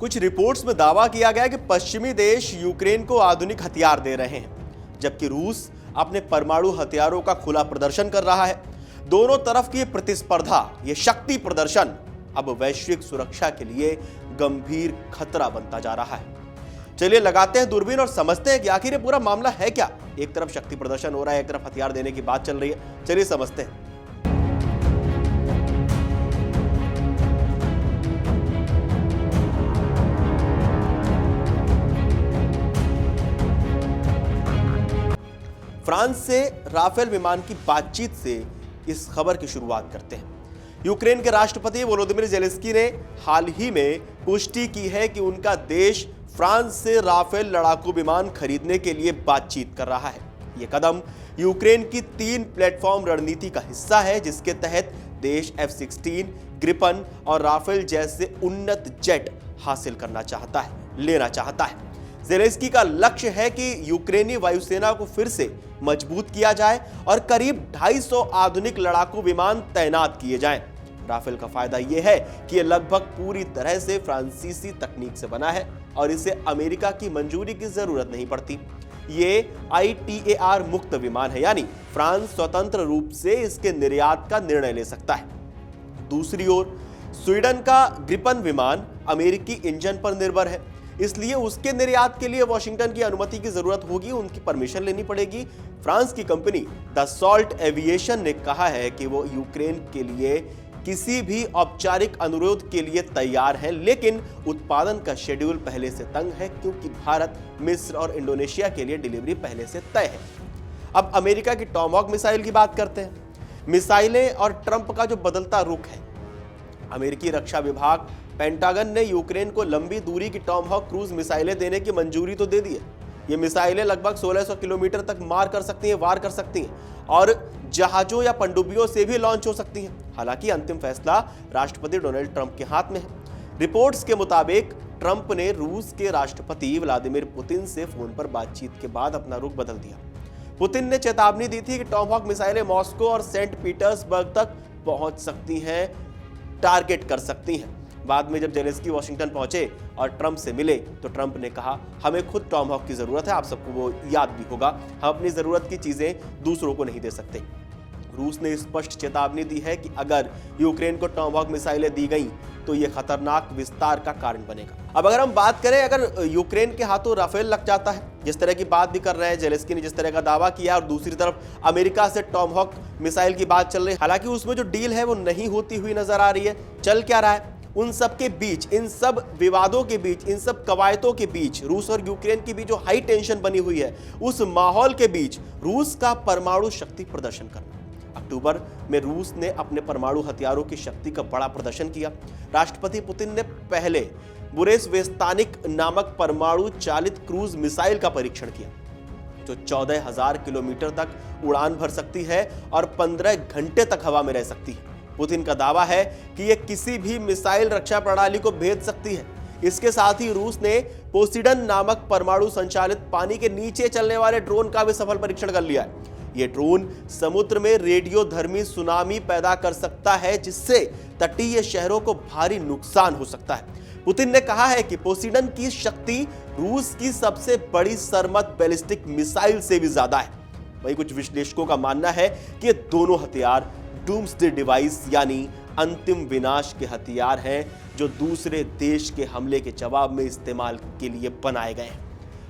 कुछ रिपोर्ट्स में दावा किया गया कि पश्चिमी देश यूक्रेन को आधुनिक हथियार दे रहे हैं, जबकि रूस अपने परमाणु हथियारों का खुला प्रदर्शन कर रहा है। दोनों तरफ की प्रतिस्पर्धा, ये शक्ति प्रदर्शन अब वैश्विक सुरक्षा के लिए गंभीर खतरा बनता जा रहा है। चलिए लगाते हैं दूरबीन और समझते हैं कि आखिर ये पूरा मामला है क्या। एक तरफ शक्ति प्रदर्शन हो रहा है, एक तरफ हथियार देने की बात चल रही है। चलिए समझते हैं। फ्रांस से राफेल विमान की बातचीत से इस खबर की शुरुआत करते हैं। यूक्रेन के राष्ट्रपति वोलोदिमीर ज़ेलेंस्की ने हाल ही में पुष्टि की है कि उनका देश फ्रांस से राफेल लड़ाकू विमान खरीदने के लिए बातचीत कर रहा है। यह कदम यूक्रेन की 3 प्लेटफॉर्म रणनीति का हिस्सा है, जिसके तहत देश F-16, ग्रिपन और राफेल जैसे उन्नत जेट हासिल लेना चाहता है। ज़ेलेंस्की का लक्ष्य है कि यूक्रेनी वायुसेना को फिर से मजबूत किया जाए और करीब 250 आधुनिक लड़ाकू विमान तैनात किए जाएं। राफेल का फायदा यह है कि यह लगभग पूरी तरह से फ्रांसीसी तकनीक से बना है और इसे अमेरिका की मंजूरी की जरूरत नहीं पड़ती। ये ITAR मुक्त विमान है, यानी फ्रांस स्वतंत्र रूप से इसके निर्यात का निर्णय ले सकता है। दूसरी ओर स्वीडन का ग्रिपन विमान अमेरिकी इंजन पर निर्भर है, इसलिए उसके निर्यात के लिए वॉशिंगटन की अनुमति की जरूरत होगी, उनकी परमिशन लेनी पड़ेगी। फ्रांस की कंपनी दसॉल्ट एविएशन ने कहा है कि वो यूक्रेन के लिए किसी भी औपचारिक अनुरोध के लिए तैयार है, लेकिन उत्पादन का शेड्यूल पहले से तंग है, क्योंकि भारत, मिस्र और इंडोनेशिया के लिए डिलीवरी पहले से तय है। अब अमेरिका की टॉमहॉक मिसाइल की बात करते हैं। मिसाइलें और ट्रंप का जो बदलता रुख है। अमेरिकी रक्षा विभाग पेंटागन ने यूक्रेन को लंबी दूरी की टॉमहॉक क्रूज मिसाइलें देने की मंजूरी तो दे दी है। ये मिसाइलें लगभग 1600 किलोमीटर तक वार कर सकती हैं और जहाजों या पनडुब्बियों से भी लॉन्च हो सकती हैं। हालांकि अंतिम फैसला राष्ट्रपति डोनाल्ड ट्रंप के हाथ में है। रिपोर्ट्स के मुताबिक ट्रंप ने रूस के राष्ट्रपति व्लादिमीर पुतिन से फोन पर बातचीत के बाद अपना रुख बदल दिया। पुतिन ने चेतावनी दी थी कि टॉमहॉक मिसाइलें मॉस्को और सेंट पीटर्सबर्ग तक पहुंच सकती हैं, टारगेट कर सकती हैं। बाद में जब ज़ेलेंस्की वाशिंगटन पहुंचे और ट्रंप से मिले तो ट्रंप ने कहा, हमें खुद टॉमहॉक की जरूरत है। आप सबको वो याद भी होगा, हम अपनी जरूरत की चीजें दूसरों को नहीं दे सकते। रूस ने स्पष्ट चेतावनी दी है कि अगर यूक्रेन को टॉमहॉक मिसाइलें दी गई तो ये खतरनाक विस्तार का कारण बनेगा। अब अगर हम बात करें, अगर यूक्रेन के हाथों राफेल लग जाता है, जिस तरह की बात भी कर रहे हैं ज़ेलेंस्की ने, जिस तरह का दावा किया, और दूसरी तरफ अमेरिका से टॉमहॉक मिसाइल की बात चल रही है, हालांकि उसमें जो डील है वो नहीं होती हुई नजर आ रही है। चल क्या रहा है उन सब के बीच, इन सब विवादों के बीच, इन सब कवायदों के बीच, रूस और यूक्रेन के बीच जो हाई टेंशन बनी हुई है, उस माहौल के बीच रूस का परमाणु शक्ति प्रदर्शन करना। अक्टूबर में रूस ने अपने परमाणु हथियारों की शक्ति का बड़ा प्रदर्शन किया। राष्ट्रपति पुतिन ने पहले बुरेस्वेस्तानिक नामक परमाणु चालित क्रूज मिसाइल का परीक्षण किया, जो 14,000 किलोमीटर तक उड़ान भर सकती है और 15 घंटे तक हवा में रह सकती है। पुतिन का दावा है कि यह किसी भी मिसाइल रक्षा प्रणाली को भेद सकती है। इसके साथ ही रूस ने पोसिडन नामक परमाणु संचालित पानी के नीचे चलने वाले ड्रोन का भी सफल परीक्षण कर लिया है। यह ड्रोन समुद्र में रेडियोधर्मी सुनामी पैदा कर सकता है, जिससे तटीय शहरों को भारी नुकसान हो सकता है। पुतिन ने कहा है कि पोसिडन की शक्ति रूस की सबसे बड़ी सरमत बैलिस्टिक मिसाइल से भी ज्यादा है। वहीं कुछ विश्लेषकों का मानना है कि ये दोनों हथियार डूम्सडे डिवाइस, यानी अंतिम विनाश के हथियार हैं, जो दूसरे देश के हमले के जवाब में इस्तेमाल के लिए बनाए गए हैं।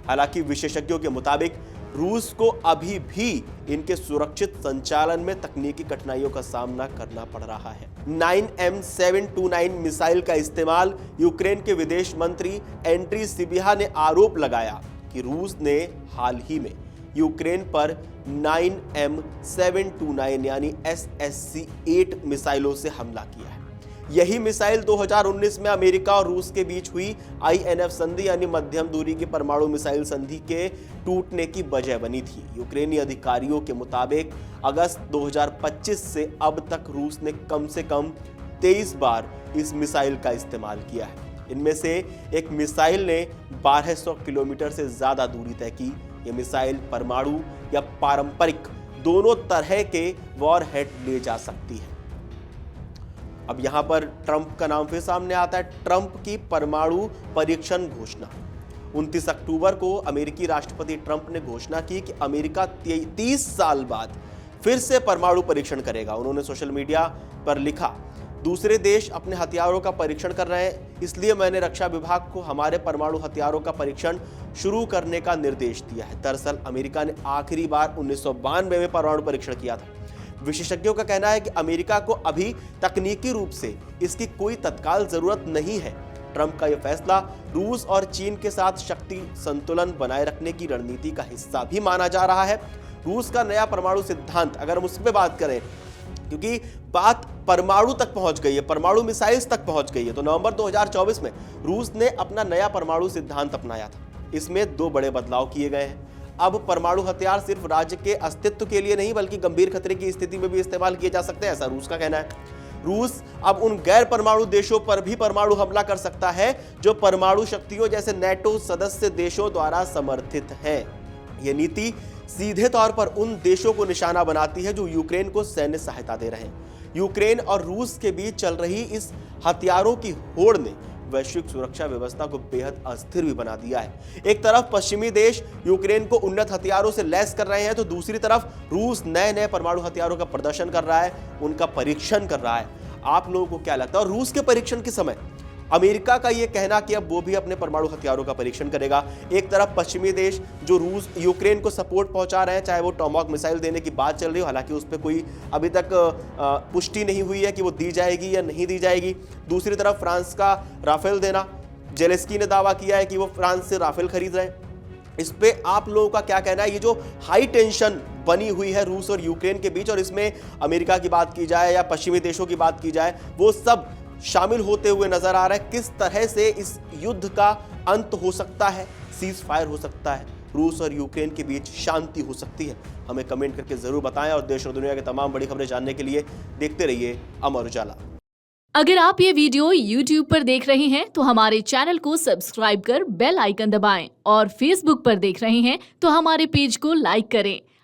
हालांकि विशेषज्ञों के मुताबिक रूस को अभी भी इनके सुरक्षित संचालन में तकनीकी कठिनाइयों का सामना करना पड़ रहा है। 9M729 मिसाइल का इस्तेमाल यूक्रेन के विदेश मंत्री एंड्री सिबिहा ने आरोप लगाया कि रूस ने हाल ही में यूक्रेन पर 9M729 यानी SSC-8 मिसाइलों से हमला किया है। यही मिसाइल 2019 में अमेरिका और रूस के बीच हुई INF संधि यानी मध्यम दूरी की परमाणु मिसाइल संधि के टूटने की वजह बनी थी। यूक्रेनी अधिकारियों के मुताबिक अगस्त 2025 से अब तक रूस ने कम से कम 23 बार इस मिसाइल का इस्तेमाल किया है। इनमें से एक मिसाइल ने 1200 किलोमीटर से ज्यादा दूरी तय की। यह मिसाइल परमाणु या पारंपरिक दोनों तरह के वॉरहेड ले जा सकती है। अब यहां पर ट्रंप का नाम फिर सामने आता है। ट्रंप की परमाणु परीक्षण घोषणा। 29 अक्टूबर को अमेरिकी राष्ट्रपति ट्रंप ने घोषणा की कि अमेरिका 30 साल बाद फिर से परमाणु परीक्षण करेगा। उन्होंने सोशल मीडिया पर लिखा, दूसरे देश अपने हथियारों का परीक्षण कर रहे हैं, इसलिए मैंने रक्षा विभाग को हमारे परमाणु हथियारों का परीक्षण शुरू करने का निर्देश दिया है। दरअसल अमेरिका ने आखिरी बार 1992 में परमाणु परीक्षण किया था। विशेषज्ञों का कहना है कि अमेरिका को अभी तकनीकी रूप से इसकी कोई तत्काल जरूरत नहीं है। ट्रंप का यह फैसला रूस और चीन के साथ शक्ति संतुलन बनाए रखने की रणनीति का हिस्सा भी माना जा रहा है। रूस का नया परमाणु सिद्धांत, अगर हम उस पर बात करें, क्योंकि बात परमाणु तक पहुंच गई है, परमाणु मिसाइल्स तक पहुंच गई है, तो नवंबर 2024 में रूस ने अपना नया परमाणु सिद्धांत अपनाया था। इसमें 2 बड़े बदलाव किए गए हैं। अब परमाणु हथियार सिर्फ राज्य के अस्तित्व के लिए नहीं बल्कि गंभीर खतरे की स्थिति में भी इस्तेमाल किए जा सकते हैं, ऐसा रूस का कहना है। रूस अब उन गैर परमाणु देशों पर भी परमाणु हमला कर सकता है जो परमाणु शक्तियों जैसे नेटो सदस्य देशों द्वारा समर्थित है। यह नीति सीधे तौर पर उन देशों को निशाना बनाती है जो यूक्रेन को सैन्य सहायता दे रहे हैं। यूक्रेन और रूस के बीच चल रही इस हथियारों की होड़ ने वैश्विक सुरक्षा व्यवस्था को बेहद अस्थिर भी बना दिया है। एक तरफ पश्चिमी देश यूक्रेन को उन्नत हथियारों से लैस कर रहे हैं, तो दूसरी तरफ रूस नए परमाणु हथियारों का प्रदर्शन कर रहा है, उनका परीक्षण कर रहा है। आप लोगों को क्या लगता है? और रूस के परीक्षण के समय अमेरिका का यह कहना कि अब वो भी अपने परमाणु हथियारों का परीक्षण करेगा। एक तरफ पश्चिमी देश जो रूस यूक्रेन को सपोर्ट पहुंचा रहे हैं, चाहे वो टॉमहॉक मिसाइल देने की बात चल रही हो, हालांकि उस पर कोई अभी तक पुष्टि नहीं हुई है कि वो दी जाएगी या नहीं दी जाएगी। दूसरी तरफ फ्रांस का राफेल देना, जेलेस्की ने दावा किया है कि वो फ्रांस से राफेल खरीद रहे हैं। इस पे आप लोगों का क्या कहना है? ये जो हाई टेंशन बनी हुई है रूस और यूक्रेन के बीच, और इसमें अमेरिका की बात की जाए या पश्चिमी देशों की बात की जाए, वो सब शामिल होते हुए नजर आ रहा है। किस तरह से इस युद्ध का अंत हो सकता है, सीज फायर हो सकता है, रूस और यूक्रेन के बीच शांति हो सकती है? हमें कमेंट करके जरूर बताएं और देश और दुनिया की तमाम बड़ी खबरें जानने के लिए देखते रहिए अमर उजाला। अगर आप ये वीडियो YouTube पर देख रहे हैं तो हमारे चैनल को सब्सक्राइब कर बेल आइकन दबाएं, और Facebook पर देख रहे हैं तो हमारे पेज को लाइक करें।